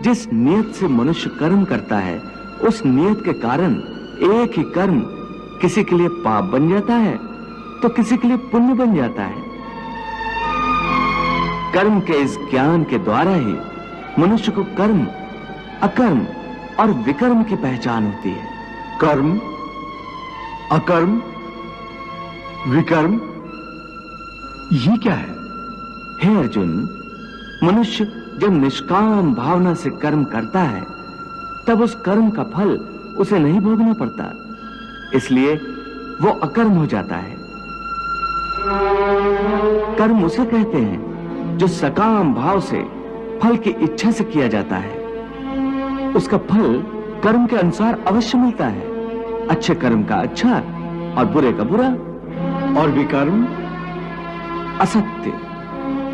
जिस नियत से मनुष्य कर्म करता है, उस नियत के कारण एक ही कर्म किसी के लिए पाप बन जाता है तो किसी के लिए पुण्य बन जाता है। कर्म के इस ज्ञान के द्वारा ही मनुष्य को कर्म, अकर्म और विकर्म की पहचान होती है। कर्म, अकर्म, विकर्म, ये क्या है? हे अर्जुन, मनुष्य जब निष्काम भावना से कर्म करता है तब उस कर्म का फल उसे नहीं भोगना पड़ता, इसलिए वो अकर्म हो जाता है। कर्म उसे कहते हैं जो सकाम भाव से फल की इच्छा से किया जाता है। उसका फल कर्म के अनुसार अवश्य मिलता है, अच्छे कर्म का अच्छा और बुरे का बुरा। और विकर्म? असत्य,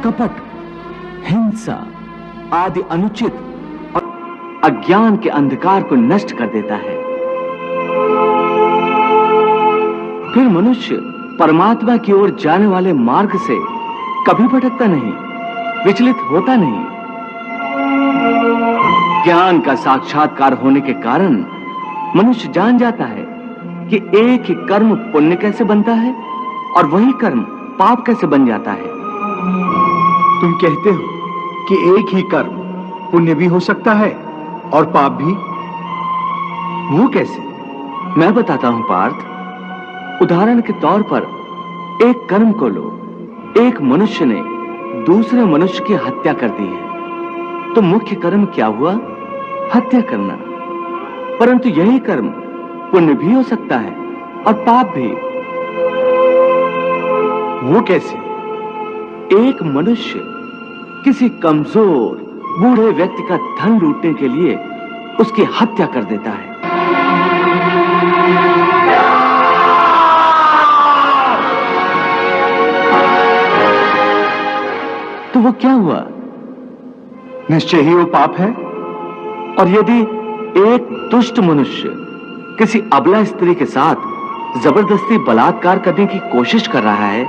कपट, हिंसा आदि अनुचित और अज्ञान के अंधकार को नष्ट कर देता है। फिर मनुष्य परमात्मा की ओर जाने वाले मार्ग से कभी भटकता नहीं, विचलित होता नहीं। ज्ञान का साक्षात्कार होने के कारण मनुष्य जान जाता है कि एक ही कर्म पुण्य कैसे बनता है और वही कर्म पाप कैसे बन जाता है। तुम कहते हो कि एक ही कर्म पुण्य भी हो सकता है और पाप भी, वो कैसे? मैं बताता हूं पार्थ। उदाहरण के तौर पर एक कर्म को लो। एक मनुष्य ने दूसरे मनुष्य की हत्या कर दी है, तो मुख्य कर्म क्या हुआ? हत्या करना। परंतु यही कर्म पुण्य भी हो सकता है और पाप भी। वो कैसे? एक मनुष्य किसी कमजोर बूढ़े व्यक्ति का धन लूटने के लिए उसकी हत्या कर देता है। तो वो क्या हुआ? निश्चय ही वो पाप है। और यदि एक दुष्ट मनुष्य किसी अबला स्त्री के साथ जबरदस्ती बलात्कार करने की कोशिश कर रहा है,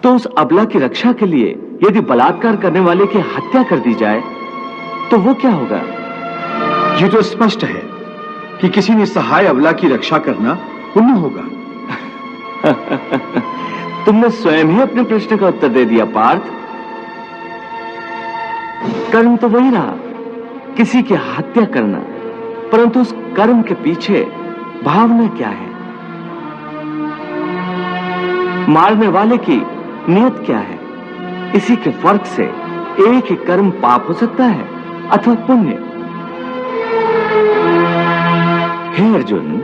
तो उस अबला की रक्षा के लिए यदि बलात्कार करने वाले की हत्या कर दी जाए तो वो क्या होगा? ये तो स्पष्ट है कि किसी निसहाय अबला की रक्षा करना पुण्य होगा। तुमने स्वयं ही अपने प्रश्न का उत्तर दे दिया पार्थ। कर्म तो वही रहा, किसी की हत्या करना, परंतु उस कर्म के पीछे भावना क्या है? मारने वाले की नियत क्या है? इसी के फर्क से एक ही कर्म पाप हो सकता है अथवा पुण्य। हे अर्जुन,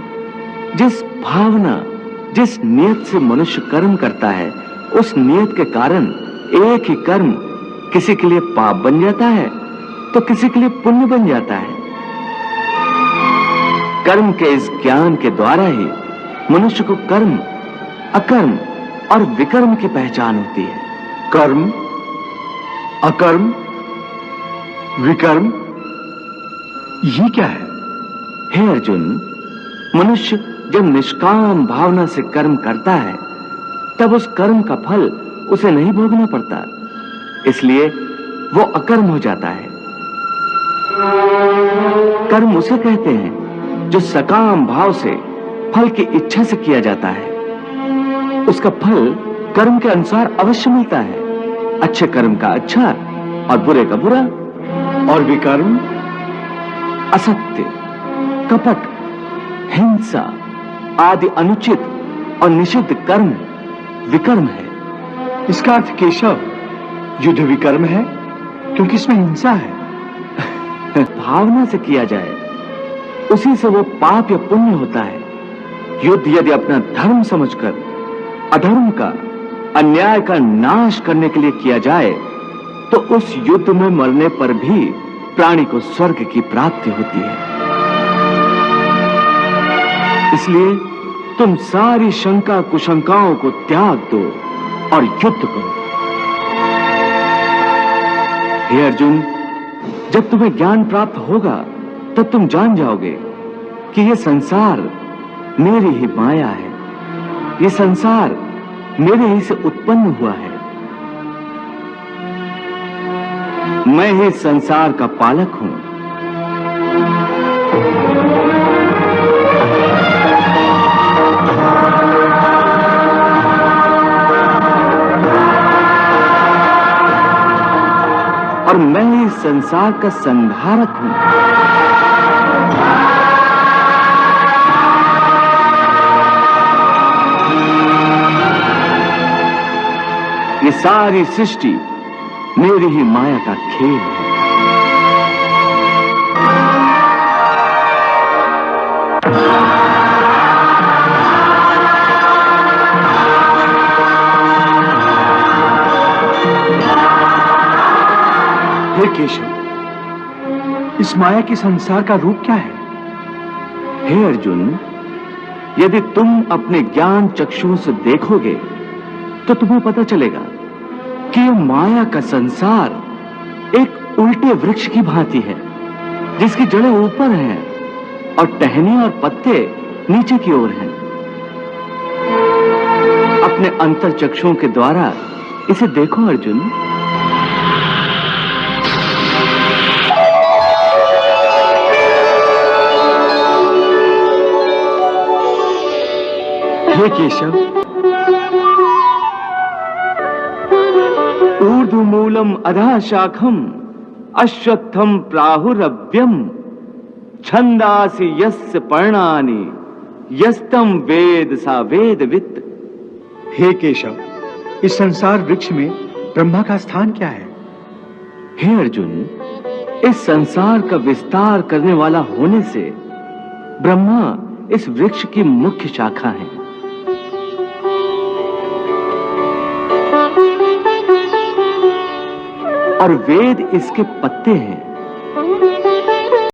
जिस भावना, जिस नियत से मनुष्य कर्म करता है, उस नियत के कारण एक ही कर्म किसी के लिए पाप बन जाता है तो किसी के लिए पुण्य बन जाता है। कर्म के इस ज्ञान के द्वारा ही मनुष्य को कर्म, अकर्म और विकर्म की पहचान होती है। कर्म, अकर्म, विकर्म, ये क्या है? हे अर्जुन, मनुष्य जब निष्काम भावना से कर्म करता है तब उस कर्म का फल उसे नहीं भोगना पड़ता, इसलिए वो अकर्म हो जाता है। कर्म उसे कहते हैं जो सकाम भाव से फल की इच्छा से किया जाता है। उसका फल कर्म के अनुसार अवश्य मिलता है, अच्छे कर्म का अच्छा और बुरे का बुरा। और विकर्म? असत्य, कपट, हिंसा आदि अनुचित और निषिद्ध कर्म विकर्म है। इसका अर्थ केशव युद्ध विकर्म है, क्योंकि इसमें हिंसा है। भावना से किया जाए उसी से वो पाप या पुण्य होता है। युद्ध यदि अपना धर्म समझकर अधर्म का, अन्याय का नाश करने के लिए किया जाए तो उस युद्ध में मरने पर भी प्राणी को स्वर्ग की प्राप्ति होती है। इसलिए तुम सारी शंका कुशंकाओं को त्याग दो और युद्ध करो। हे अर्जुन, जब तुम्हें ज्ञान प्राप्त होगा तब तुम जान जाओगे कि यह संसार मेरी ही माया है। यह संसार मेरे ही से उत्पन्न हुआ है। मैं ही संसार का पालक हूं। और मैं ही संसार का संहारक हूं। ये सारी सृष्टि मेरी ही माया का खेल है। हे केशव, इस माया के संसार का रूप क्या है? हे अर्जुन, यदि तुम अपने ज्ञान चक्षुओं से देखोगे तो तुम्हें पता चलेगा कि यह माया का संसार एक उल्टे वृक्ष की भांति है, जिसकी जड़ें ऊपर हैं और टहनी और पत्ते नीचे की ओर हैं। अपने अंतर चक्षुओं के द्वारा इसे देखो अर्जुन। हे केशव, ऊर्ध्वमूलम अधः शाखम अश्वत्थम प्राहुरव्यम छंदासि यस्य पर्णानि यस्तम वेद सा वेदवित्। हे केशव, इस संसार वृक्ष में ब्रह्मा का स्थान क्या है? हे अर्जुन, इस संसार का विस्तार करने वाला होने से ब्रह्मा इस वृक्ष की मुख्य शाखा है। और वेद इसके पत्ते हैं।